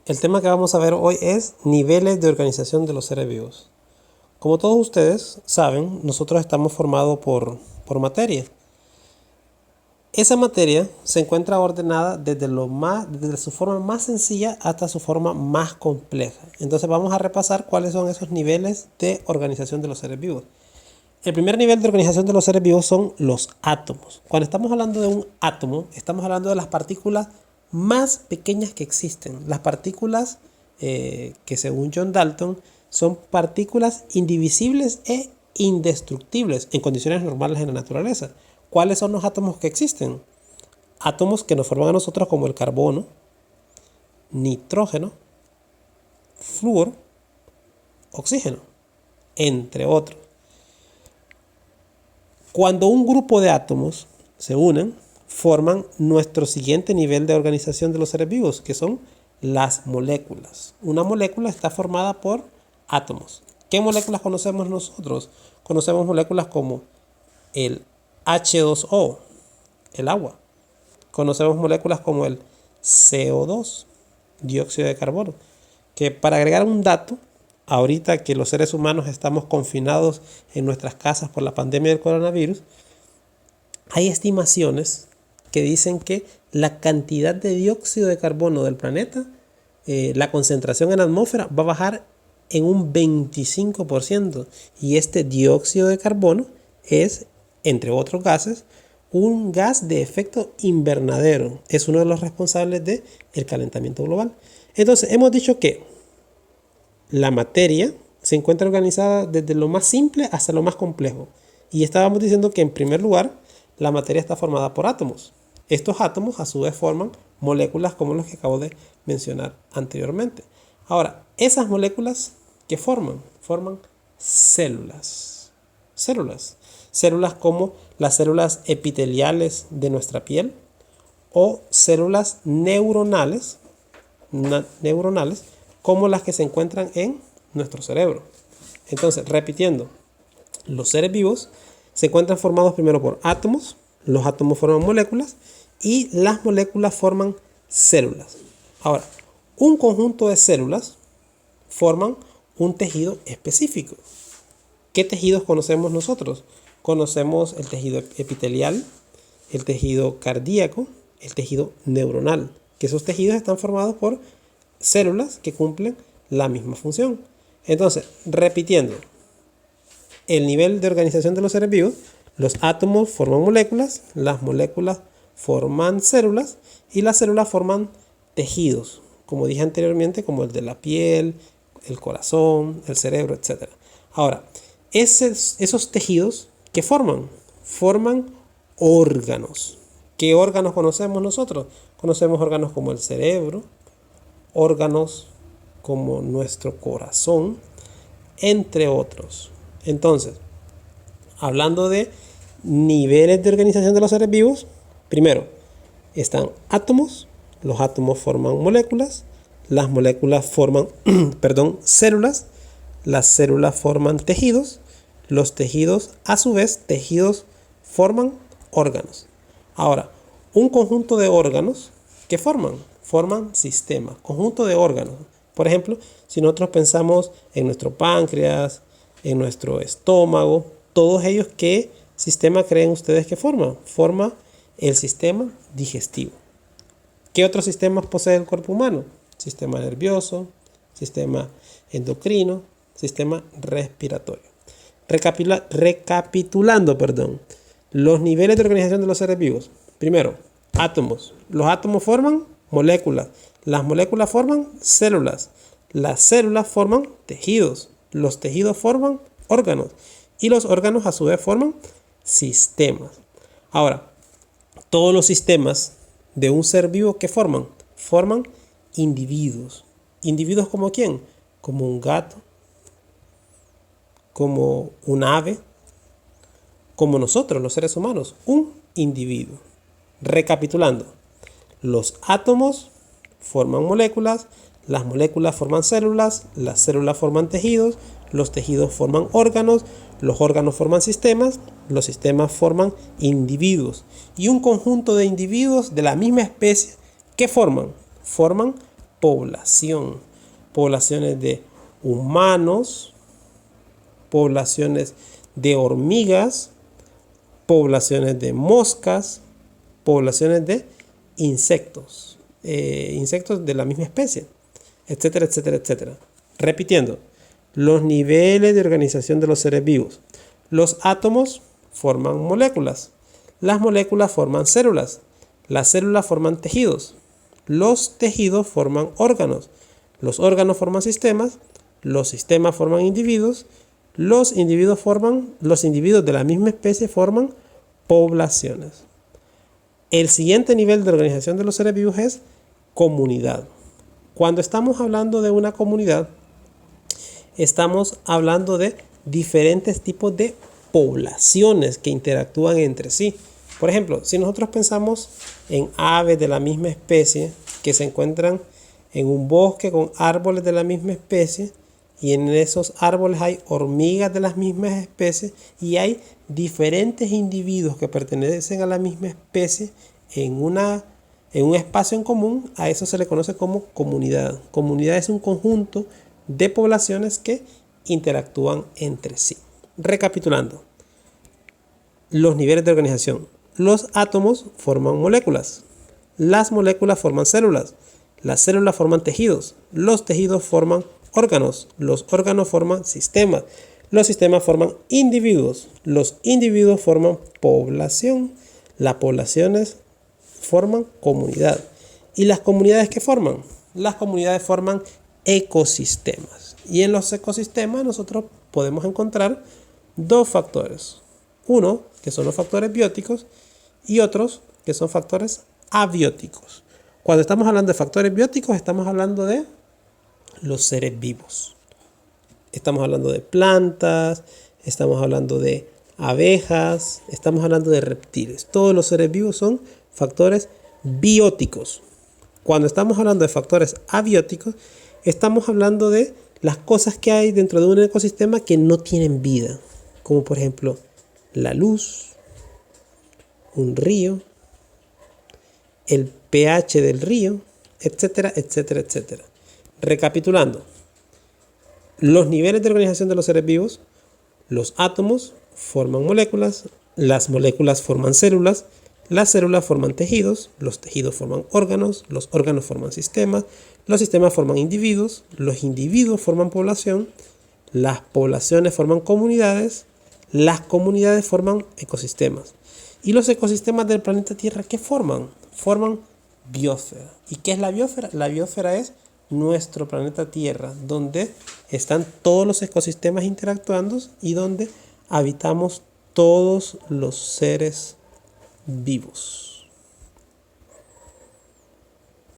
El tema que vamos a ver hoy es niveles de organización de los seres vivos. Como todos ustedes saben, nosotros estamos formados por materia. Esa materia se encuentra ordenada desde su forma más sencilla hasta su forma más compleja. Entonces vamos a repasar cuáles son esos niveles de organización de los seres vivos. El primer nivel de organización de los seres vivos son los átomos. Cuando estamos hablando de un átomo, estamos hablando de las partículas más pequeñas que existen. Las partículas que según John Dalton son partículas indivisibles e indestructibles en condiciones normales en la naturaleza. ¿Cuáles son los átomos que existen? Átomos que nos forman a nosotros como el carbono, nitrógeno, flúor, oxígeno, entre otros. Cuando un grupo de átomos se unen, forman nuestro siguiente nivel de organización de los seres vivos, que son las moléculas. Una molécula está formada por átomos. ¿Qué moléculas conocemos nosotros? Conocemos moléculas como el H2O, el agua. Conocemos moléculas como el CO2, dióxido de carbono. Que para agregar un dato, ahorita que los seres humanos estamos confinados en nuestras casas por la pandemia del coronavirus, hay estimaciones que dicen que la cantidad de dióxido de carbono del planeta, la concentración en la atmósfera va a bajar en un 25%. Y este dióxido de carbono es, entre otros gases, un gas de efecto invernadero. Es uno de los responsables del calentamiento global. Entonces, hemos dicho que la materia se encuentra organizada desde lo más simple hasta lo más complejo. Y estábamos diciendo que en primer lugar, la materia está formada por átomos. Estos átomos a su vez forman moléculas como los que acabo de mencionar anteriormente. Ahora, esas moléculas que forman células. Células como las células epiteliales de nuestra piel o células neuronales como las que se encuentran en nuestro cerebro. Entonces, repitiendo, los seres vivos se encuentran formados primero por átomos, los átomos forman moléculas y las moléculas forman células. Ahora, un conjunto de células forman un tejido específico. ¿Qué tejidos conocemos nosotros? Conocemos el tejido epitelial, el tejido cardíaco, el tejido neuronal, que esos tejidos están formados por células que cumplen la misma función. Entonces, repitiendo, el nivel de organización de los seres vivos, los átomos forman moléculas, las moléculas forman células y las células forman tejidos, como dije anteriormente, como el de la piel, el corazón, el cerebro, etc. Ahora, esos tejidos que forman órganos. ¿Qué órganos conocemos nosotros? Conocemos órganos como el cerebro, órganos como nuestro corazón, entre otros. Entonces, hablando de niveles de organización de los seres vivos, primero están átomos, los átomos forman moléculas, las moléculas forman células, las células forman tejidos, los tejidos a su vez forman órganos. Ahora, un conjunto de órganos que forman sistemas, conjunto de órganos. Por ejemplo, si nosotros pensamos en nuestro páncreas, en nuestro estómago, todos ellos, ¿qué sistema creen ustedes que forman? Forma el sistema digestivo. ¿Qué otros sistemas posee el cuerpo humano? Sistema nervioso, sistema endocrino, sistema respiratorio. Recapitulando, los niveles de organización de los seres vivos. Primero, átomos. Los átomos forman moléculas. Las moléculas forman células. Las células forman tejidos. Los tejidos forman órganos. Y los órganos a su vez forman sistemas. Ahora, todos los sistemas de un ser vivo que forman individuos. ¿Individuos como quién? Como un gato, como un ave, como nosotros, los seres humanos, un individuo. Recapitulando, los átomos forman moléculas, las moléculas forman células, las células forman tejidos, los tejidos forman órganos, los órganos forman sistemas, los sistemas forman individuos. Y un conjunto de individuos de la misma especie, ¿qué forman? Forman población. Poblaciones de humanos, poblaciones de hormigas, poblaciones de moscas, poblaciones de insectos, insectos de la misma especie, etcétera, etcétera, etcétera. Repitiendo, los niveles de organización de los seres vivos. Los átomos forman moléculas, las moléculas forman células, las células forman tejidos, los tejidos forman órganos, los órganos forman sistemas, los sistemas forman individuos, los individuos de la misma especie forman poblaciones. El siguiente nivel de organización de los seres vivos es comunidad. Cuando estamos hablando de una comunidad, estamos hablando de diferentes tipos de poblaciones que interactúan entre sí. Por ejemplo, si nosotros pensamos en aves de la misma especie que se encuentran en un bosque con árboles de la misma especie, y en esos árboles hay hormigas de las mismas especies y hay diferentes individuos que pertenecen a la misma especie en un espacio en común, a eso se le conoce como comunidad. Comunidad es un conjunto de poblaciones que interactúan entre sí. Recapitulando, los niveles de organización. Los átomos forman moléculas, las moléculas forman células, las células forman tejidos, los tejidos forman órganos, los órganos forman sistemas, los sistemas forman individuos, los individuos forman población, las poblaciones forman comunidad. ¿Y las comunidades qué forman? Las comunidades forman ecosistemas. Y en los ecosistemas nosotros podemos encontrar dos factores. Uno, que son los factores bióticos, y otros, que son factores abióticos. Cuando estamos hablando de factores bióticos, estamos hablando de los seres vivos. Estamos hablando de plantas, estamos hablando de abejas, estamos hablando de reptiles. Todos los seres vivos son factores bióticos. Cuando estamos hablando de factores abióticos, estamos hablando de las cosas que hay dentro de un ecosistema que no tienen vida, como por ejemplo la luz, un río, el pH del río, etcétera, etcétera, etcétera. Recapitulando, los niveles de organización de los seres vivos. Los átomos forman moléculas, las moléculas forman células, las células forman tejidos, los tejidos forman órganos, los órganos forman sistemas, los sistemas forman individuos, los individuos forman población, las poblaciones forman comunidades, las comunidades forman ecosistemas. ¿Y los ecosistemas del planeta Tierra qué forman? Forman biosfera. ¿Y qué es la biosfera? La biosfera es nuestro planeta Tierra, donde están todos los ecosistemas interactuando y donde habitamos todos los seres vivos.